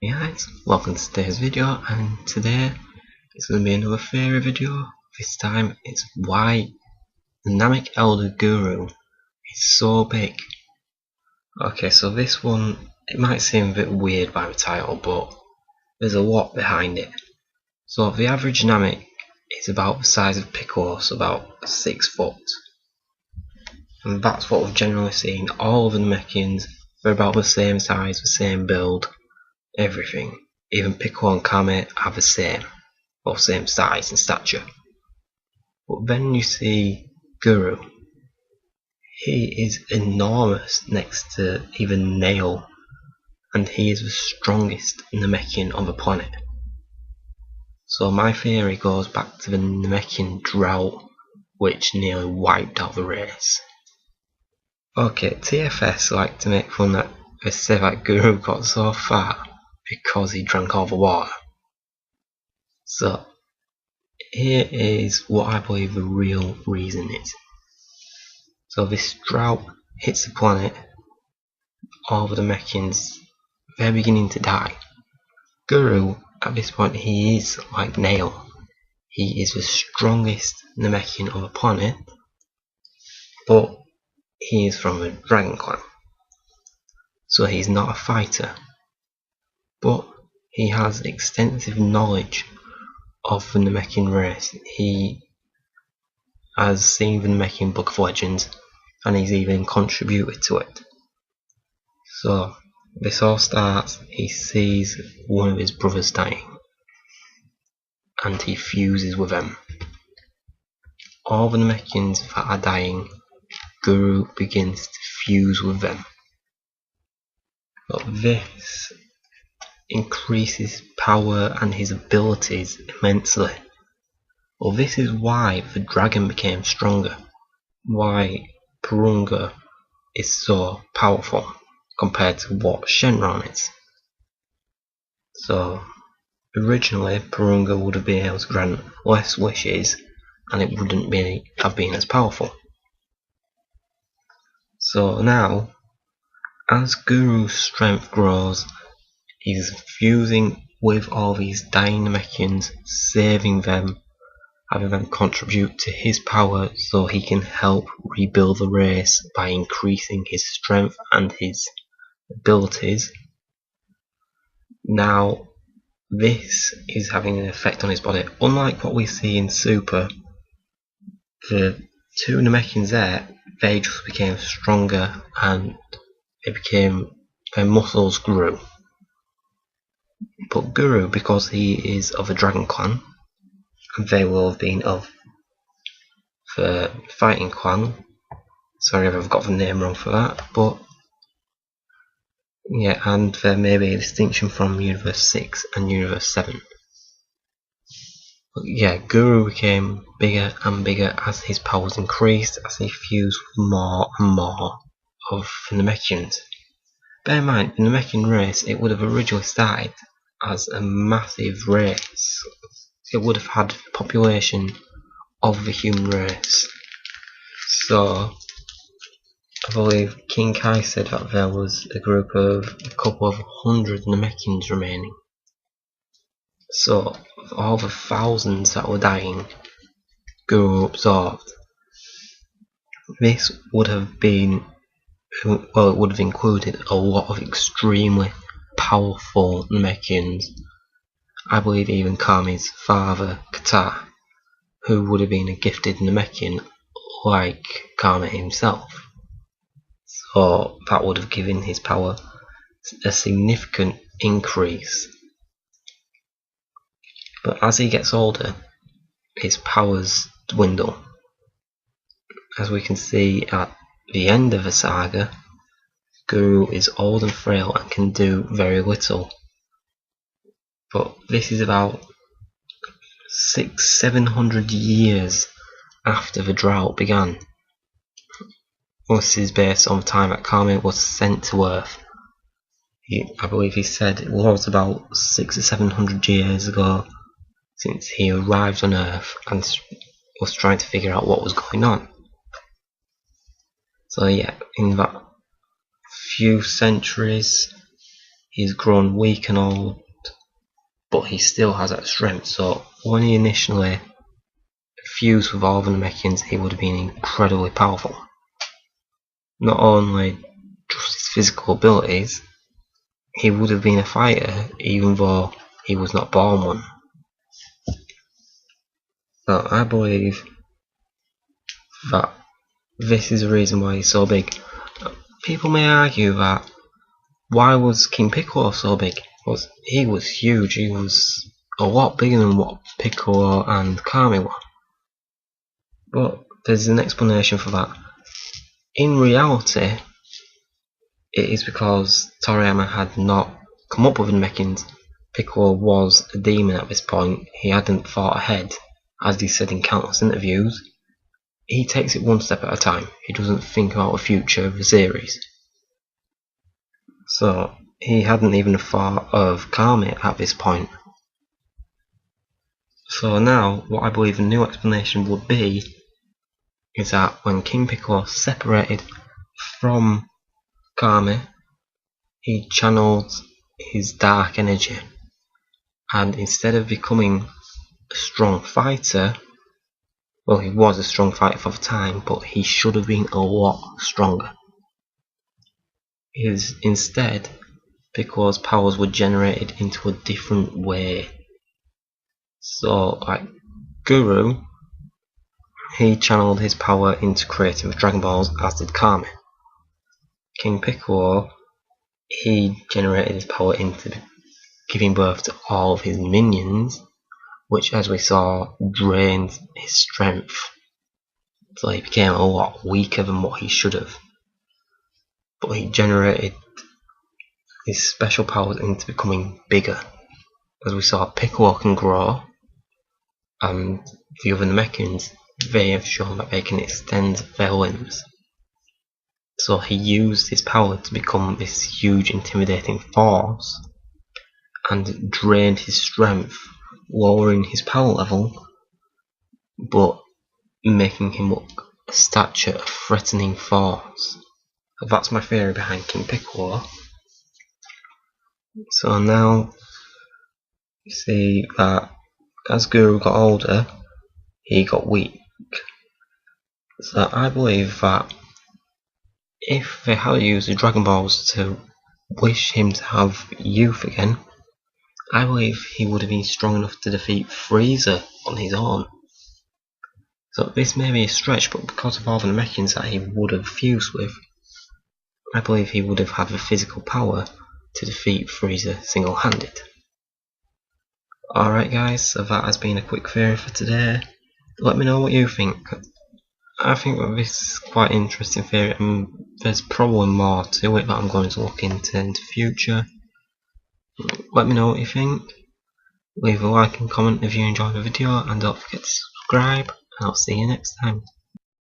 Hey guys, welcome to today's video, and today it's going to be another theory video. This time it's why the Namek Elder Guru is so big. Okay, so this one, it might seem a bit weird by the title, but there's a lot behind it. So the average Namek is about the size of Piccolo, so about 6 foot. And that's what we've generally seen. All of the Namekians are about the same size, the same build, everything. Even Piccolo and Kame are the same, or same size and stature. But then you see Guru. He is enormous next to even Nail, and he is the strongest Namekian on the planet. So my theory goes back to the Namekian drought, which nearly wiped out the race. Okay, TFS like to make fun that they say that Guru got so fat because he drank all the water. So here is what I believe the real reason is. So this drought hits the planet, all of the Namekians, they're beginning to die. Guru, at this point, he is like Nail. He is the strongest Namekian on the planet, but he is from the Dragon Clan. So he's not a fighter, but he has extensive knowledge of the Namekian race. He has seen the Namekian Book of Legends, and he's even contributed to it. So this all starts, he sees one of his brothers dying, and he fuses with them. All the Namekians that are dying, Guru begins to fuse with them. But this increases power and his abilities immensely. Well, this is why the dragon became stronger, why Purunga is so powerful compared to what Shenron is. So originally Purunga would have been able to grant less wishes, and it wouldn't have been as powerful. So now, as Guru's strength grows, he's fusing with all these dying Namekians, saving them, having them contribute to his power so he can help rebuild the race by increasing his strength and his abilities. Now this is having an effect on his body. Unlike what we see in Super, the two Namekians there, they just became stronger and their muscles grew. But Guru, because he is of a Dragon Clan, they will have been of the Fighting Clan. Sorry if I've got the name wrong for that, but yeah, and there may be a distinction from Universe 6 and Universe 7. But yeah, Guru became bigger and bigger as his powers increased, as he fused with more and more of the Namekians. Bear in mind, the Namekian race, it would have originally started as a massive race. It would have had the population of the human race. So I believe King Kai said that there was a group of a couple of 100 Namekians remaining. So all the thousands that were dying, Guru absorbed. This would have been, well, it would have included a lot of extremely powerful Namekians. I believe even Kame's father, Kata, who would have been a gifted Namekian like Kame himself. So that would have given his power a significant increase. But as he gets older, his powers dwindle. As we can see at the end of the saga, Guru is old and frail and can do very little. But this is about 600-700 years after the drought began. This is based on the time that Kame was sent to Earth. I believe he said it was about 600 or 700 years ago since he arrived on Earth and was trying to figure out what was going on. So yeah, in that few centuries, he's grown weak and old, but he still has that strength. So when he initially fused with all of the Namekians, he would have been incredibly powerful. Not only just his physical abilities, he would have been a fighter even though he was not born one. So I believe that this is the reason why he's so big. People may argue that why was King Piccolo so big? Because he was huge, he was a lot bigger than what Piccolo and Kami were. But there's an explanation for that. In reality, it is because Toriyama had not come up with the Namekians. Piccolo was a demon at this point. He hadn't thought ahead, as he said in countless interviews. He takes it one step at a time. He doesn't think about the future of the series. So he hadn't even thought of Kami at this point. So now, what I believe the new explanation would be is that when King Piccolo separated from Kami, he channeled his dark energy, and instead of becoming a strong fighter, well, he was a strong fighter for the time, but he should have been a lot stronger. Instead, Piccolo's powers were generated into a different way. So, like Guru, he channeled his power into creating the Dragon Balls, as did Kami. King Piccolo, he generated his power into giving birth to all of his minions, which, as we saw, drained his strength. So he became a lot weaker than what he should have. But he generated his special powers into becoming bigger. As we saw, Piccolo can grow, and the other Namekians, they have shown that they can extend their limbs. So he used his power to become this huge intimidating force and drained his strength, lowering his power level, but making him look a stature, a threatening force. So that's my theory behind King Piccolo. So now you see that as Guru got older, he got weak. So I believe that if they had used the Dragon Balls to wish him to have youth again, I believe he would have been strong enough to defeat Frieza on his own. So this may be a stretch, but because of all the Namekians that he would have fused with, I believe he would have had the physical power to defeat Frieza single-handed. Alright guys, so that has been a quick theory for today. Let me know what you think. I think that this is quite an interesting theory, and there's probably more to it that I'm going to look into in the future. Let me know what you think. Leave a like and comment if you enjoyed the video, and don't forget to subscribe, and I'll see you next time.